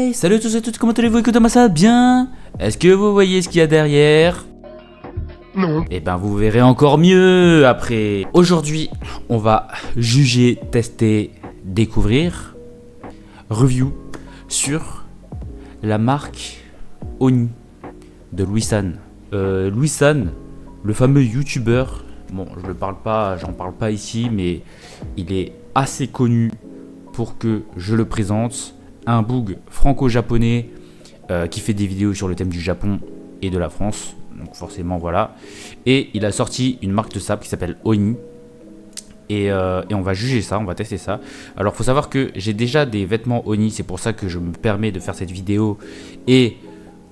Hey, salut à tous et toutes, comment allez-vous? Écoutez-moi ça bien? Est-ce que vous voyez ce qu'il y a derrière? Non. Eh ben vous verrez encore mieux après. Aujourd'hui, on va juger, tester, découvrir, review sur la marque Oni de Louis San. Louis San, le fameux youtubeur, bon j'en parle pas ici, mais il est assez connu pour que je le présente. Un boug franco-japonais qui fait des vidéos sur le thème du Japon et de la France, donc forcément voilà. Et il a sorti une marque de sable qui s'appelle Oni. Et on va juger ça, on va tester ça. Alors faut savoir que j'ai déjà des vêtements Oni, c'est pour ça que je me permets de faire cette vidéo et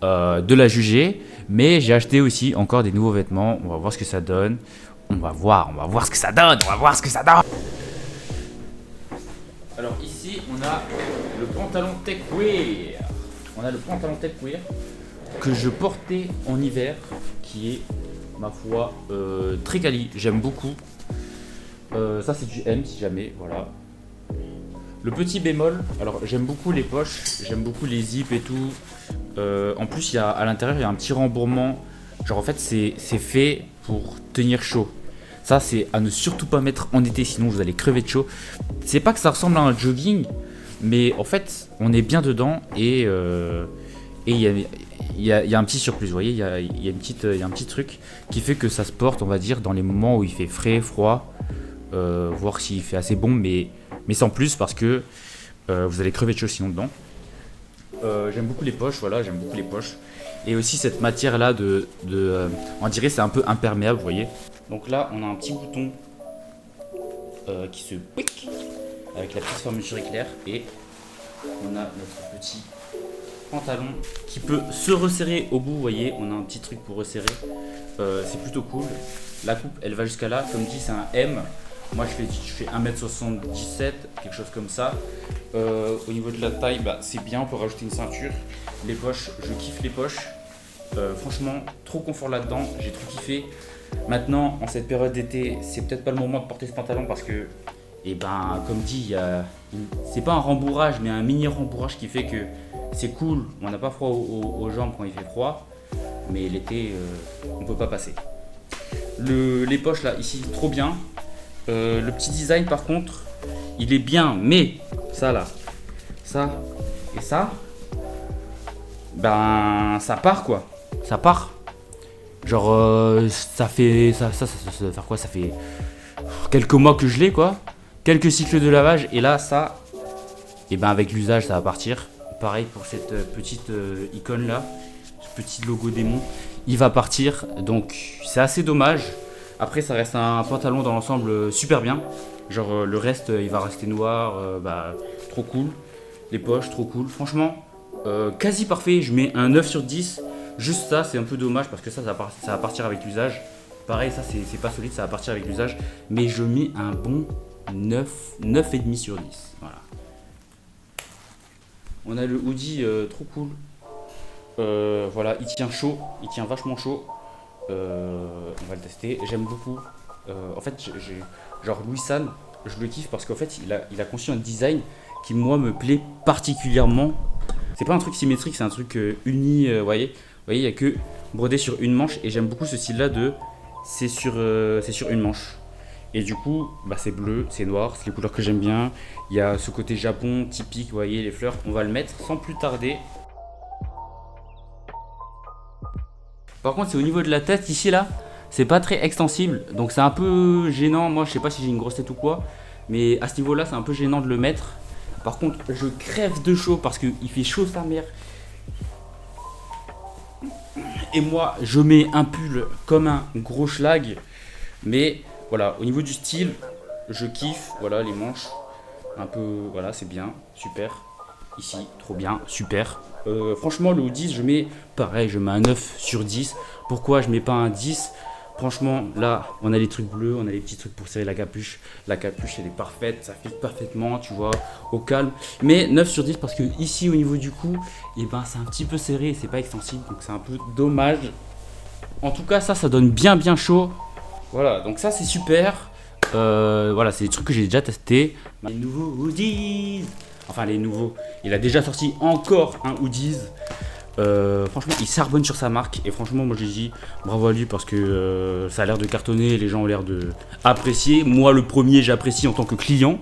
de la juger. Mais j'ai acheté aussi encore des nouveaux vêtements, on va voir ce que ça donne. On va voir ce que ça donne, Alors ici on a le pantalon techwear. Que je portais en hiver, qui est ma foi très quali, j'aime beaucoup. Ça c'est du M si jamais, voilà. Le petit bémol, alors j'aime beaucoup les poches, j'aime beaucoup les zips et tout. En plus à l'intérieur il y a un petit rembourrement. Genre en fait c'est fait pour tenir chaud. Ça c'est à ne surtout pas mettre en été, sinon vous allez crever de chaud. C'est pas que ça ressemble à un jogging, mais en fait on est bien dedans et il y a un petit surplus, vous voyez, il y a un petit truc qui fait que ça se porte, on va dire, dans les moments où il fait frais, froid, voir s'il fait assez bon, mais sans plus, parce que vous allez crever de chaud sinon dedans. J'aime beaucoup les poches, voilà, j'aime beaucoup les poches. Et aussi cette matière là on dirait c'est un peu imperméable, vous voyez. Donc là on a un petit bouton qui se pique avec la petite fermeture éclair, et on a notre petit pantalon qui peut se resserrer au bout, vous voyez, on a un petit truc pour resserrer, c'est plutôt cool. La coupe elle va jusqu'à là, comme dit c'est un M. Moi je fais 1m77, quelque chose comme ça. Au niveau de la taille, bah, c'est bien, on peut rajouter une ceinture. Les poches, je kiffe les poches. Franchement, trop confort là-dedans, j'ai trop kiffé. Maintenant, en cette période d'été, c'est peut-être pas le moment de porter ce pantalon parce que, et ben, comme dit, c'est pas un rembourrage, mais un mini rembourrage qui fait que c'est cool. On n'a pas froid aux jambes quand il fait froid, mais l'été, on peut pas passer. Les poches là, ici, trop bien. Le petit design par contre il est bien, mais ça là, ça et ça, ben ça part quoi, ça part. Genre ça fait ça va faire quoi, ça fait quelques mois que je l'ai quoi, quelques cycles de lavage, et là ça, et ben avec l'usage ça va partir. Pareil pour cette petite icône là, ce petit logo démon, il va partir, donc c'est assez dommage. Après ça reste un pantalon dans l'ensemble super bien. Genre le reste il va rester noir, bah trop cool. Les poches trop cool. Franchement quasi parfait, je mets un 9 sur 10. Juste ça c'est un peu dommage parce que ça va partir avec l'usage. Pareil ça c'est pas solide, ça va partir avec l'usage. Mais je mets un bon 9,5 sur 10. Voilà. On a le hoodie trop cool. Voilà, il tient chaud, il tient vachement chaud. On va le tester, j'aime beaucoup. En fait, genre Louis San, je le kiffe parce qu'en fait, il a conçu un design qui, moi, me plaît particulièrement. C'est pas un truc symétrique, c'est un truc uni, vous voyez, il y a que brodé sur une manche, et j'aime beaucoup ce style-là c'est sur une manche. Et du coup, bah, c'est bleu, c'est noir, c'est les couleurs que j'aime bien. Il y a ce côté Japon typique, vous voyez, les fleurs. On va le mettre sans plus tarder. Par contre, c'est au niveau de la tête ici là, c'est pas très extensible, donc c'est un peu gênant. Moi, je sais pas si j'ai une grosse tête ou quoi, mais à ce niveau-là, c'est un peu gênant de le mettre. Par contre, je crève de chaud parce qu'il fait chaud sa mère. Et moi, je mets un pull comme un gros schlag, mais voilà, au niveau du style, je kiffe. Voilà, les manches, un peu, voilà, c'est bien, super. Ici, trop bien, super. Franchement, le hoodie, je mets un 9 sur 10. Pourquoi je mets pas un 10? Franchement, là, on a les trucs bleus, on a les petits trucs pour serrer la capuche. La capuche, elle est parfaite, ça fit parfaitement, tu vois, au calme. Mais 9 sur 10 parce que ici, au niveau du cou, et ben, c'est un petit peu serré, c'est pas extensible, donc c'est un peu dommage. En tout cas, ça donne bien chaud. Voilà, donc ça, c'est super. Voilà, c'est des trucs que j'ai déjà testés. Les nouveaux hoodies. Enfin, les nouveaux. Il a déjà sorti encore un Hoodies. Franchement, il charbonne sur sa marque. Et franchement, moi, je dis bravo à lui parce que ça a l'air de cartonner. Les gens ont l'air de apprécier. Moi, le premier, j'apprécie en tant que client.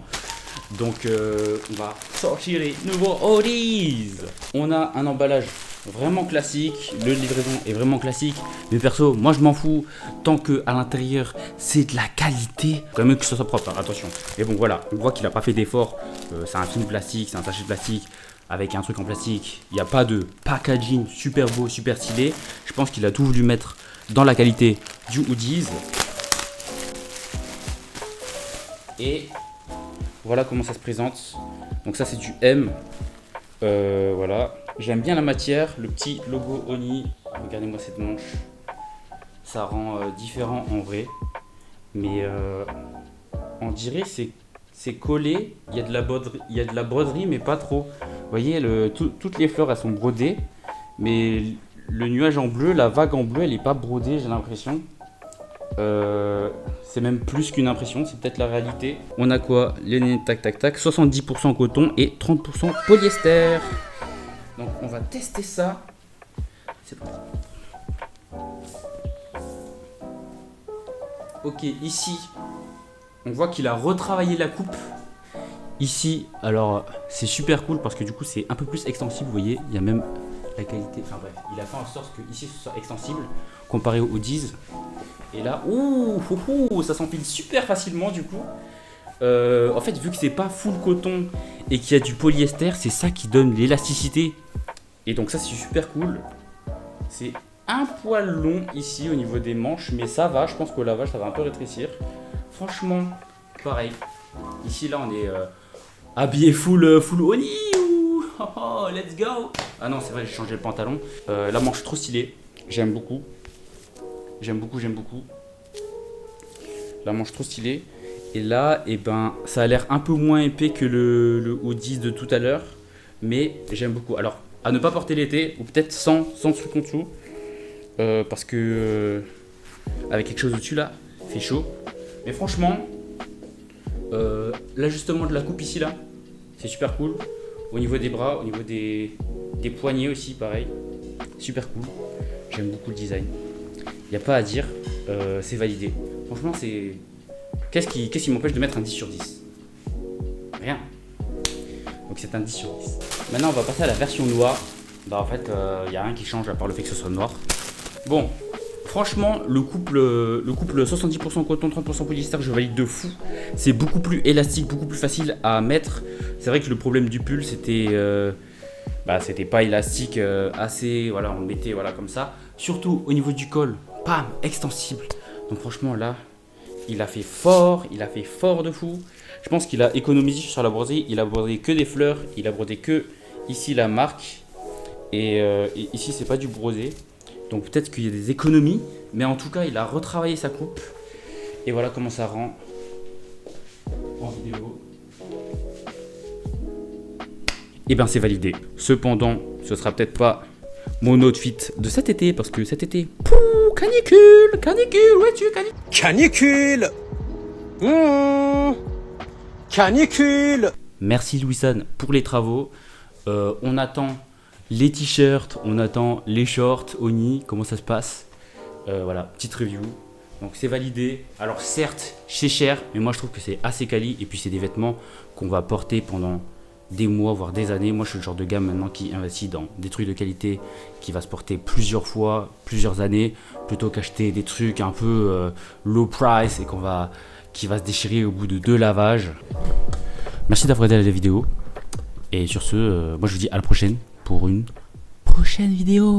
Donc, on va sortir les nouveaux Hoodies. On a un emballage vraiment classique. Le livraison est vraiment classique. Mais perso, moi, je m'en fous. Tant que à l'intérieur, c'est de la qualité. Quand même que ça soit propre, hein, attention. Mais bon, voilà. On voit qu'il n'a pas fait d'effort. C'est un film plastique, c'est un sachet de plastique. Avec un truc en plastique, il n'y a pas de packaging super beau, super stylé. Je pense qu'il a tout voulu mettre dans la qualité du Hoodies. Et voilà comment ça se présente. Donc ça c'est du M. Voilà. J'aime bien la matière, le petit logo Oni. Regardez-moi cette manche. Ça rend différent en vrai. Mais on dirait c'est collé. Il y a de la broderie mais pas trop. Vous voyez, toutes les fleurs elles sont brodées, mais le nuage en bleu, la vague en bleu, elle n'est pas brodée, j'ai l'impression. C'est même plus qu'une impression, c'est peut-être la réalité. On a quoi? Les tac tac tac, 70% coton et 30% polyester. Donc on va tester ça. C'est parti. Ok, ici, on voit qu'il a retravaillé la coupe. Ici, alors c'est super cool parce que du coup c'est un peu plus extensible, vous voyez, il y a même la qualité, enfin bref, il a fait en sorte que ici ce soit extensible comparé aux Hoodies. Et là, ça s'empile super facilement du coup. En fait, vu que c'est pas full coton et qu'il y a du polyester, c'est ça qui donne l'élasticité. Et donc ça c'est super cool. C'est un poil long ici au niveau des manches, mais ça va, je pense qu'au lavage ça va un peu rétrécir. Franchement, pareil. Ici là on est habillé full Oni ou oh, let's go. Ah non c'est vrai, j'ai changé le pantalon. La manche trop stylée, j'aime beaucoup. J'aime beaucoup. La manche trop stylée. Et là, eh ben, ça a l'air un peu moins épais que le Hoodies de tout à l'heure. Mais j'aime beaucoup. Alors, à ne pas porter l'été, ou peut-être sans truc en dessous. Parce que avec quelque chose au-dessus là, il fait chaud. Mais franchement, l'ajustement de la coupe ici là, c'est super cool. Au niveau des bras, au niveau des poignets aussi, pareil. Super cool. J'aime beaucoup le design. Il n'y a pas à dire, c'est validé. Franchement, c'est... Qu'est-ce qui m'empêche de mettre un 10 sur 10? Rien. Donc c'est un 10 sur 10. Maintenant, on va passer à la version noire. Bah en fait, il n'y a rien qui change à part le fait que ce soit noir. Bon, franchement, le couple 70% coton, 30% polyester, je valide de fou. C'est beaucoup plus élastique, beaucoup plus facile à mettre. C'est vrai que le problème du pull, c'était... c'était pas élastique assez... Voilà, on le mettait voilà, comme ça. Surtout au niveau du col, pam, extensible. Donc franchement, là, il a fait fort de fou. Je pense qu'il a économisé sur la broderie. Il a brodé que des fleurs. Il a brodé que ici la marque. Et ici, c'est pas du brodé. Donc peut-être qu'il y a des économies. Mais en tout cas, il a retravaillé sa coupe. Et voilà comment ça rend en vidéo. Et bien, c'est validé. Cependant, ce sera peut-être pas mon outfit de cet été. Parce que cet été, canicule, où es-tu, canicule. Canicule. Merci Louison pour les travaux. On attend les t-shirts, on attend les shorts, Oni, comment ça se passe. Voilà, petite review. Donc c'est validé. Alors certes, c'est cher, mais moi je trouve que c'est assez quali. Et puis c'est des vêtements qu'on va porter pendant des mois, voire des années. Moi je suis le genre de gars maintenant qui investit dans des trucs de qualité qui va se porter plusieurs fois, plusieurs années, plutôt qu'acheter des trucs un peu low price et qui va se déchirer au bout de 2 lavages. Merci d'avoir regardé la vidéo. Et sur ce, moi je vous dis à la prochaine pour une prochaine vidéo.